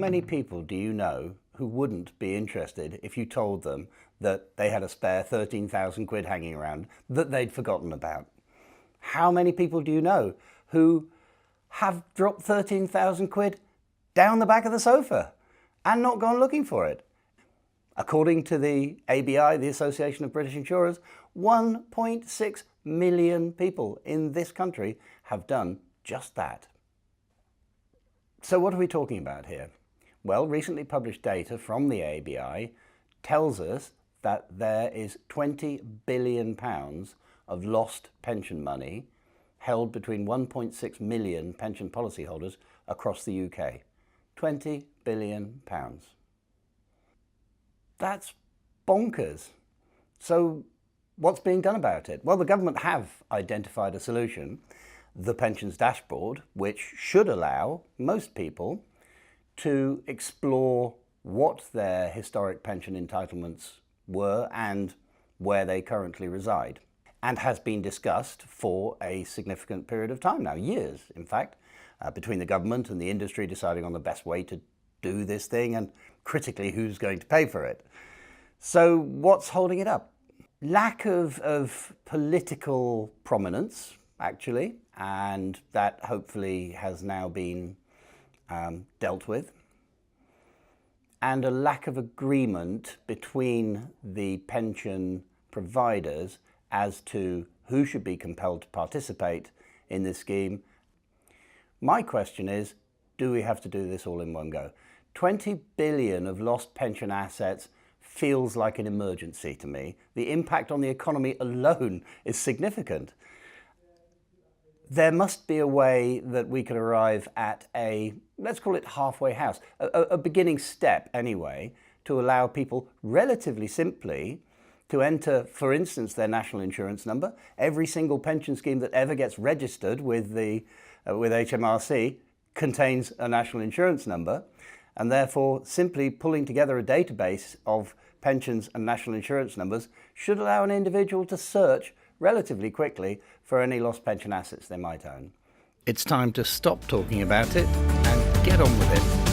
many people do you know who wouldn't be interested if you told them that they had a spare 13,000 quid hanging around that they'd forgotten about? How many people do you know who have dropped 13,000 quid down the back of the sofa and not gone looking for it? According to the ABI, the Association of British Insurers, 1.6 million people in this country have done just that. So what are we talking about here? Well, recently published data from the ABI tells us that there is £20 billion of lost pension money held between 1.6 million pension policyholders across the UK. £20 billion. That's bonkers. So what's being done about it? Well, the government have identified a solution, the Pensions Dashboard, which should allow most people to explore what their historic pension entitlements were and where they currently reside, and has been discussed for a significant period of time now, years in fact, between the government and the industry deciding on the best way to do this thing and critically who's going to pay for it. So what's holding it up? Lack of political prominence, actually, and that hopefully has now been dealt with, and a lack of agreement between the pension providers as to who should be compelled to participate in this scheme. My question is, do we have to do this all in one go? 20 billion of lost pension assets feels like an emergency to me. The impact on the economy alone is significant. There must be a way that we could arrive at a, let's call it halfway house, a beginning step anyway, to allow people relatively simply to enter, for instance, their national insurance number. Every single pension scheme that ever gets registered with HMRC contains a national insurance number, and therefore simply pulling together a database of pensions and national insurance numbers should allow an individual to search relatively quickly for any lost pension assets they might own. It's time to stop talking about it and get on with it.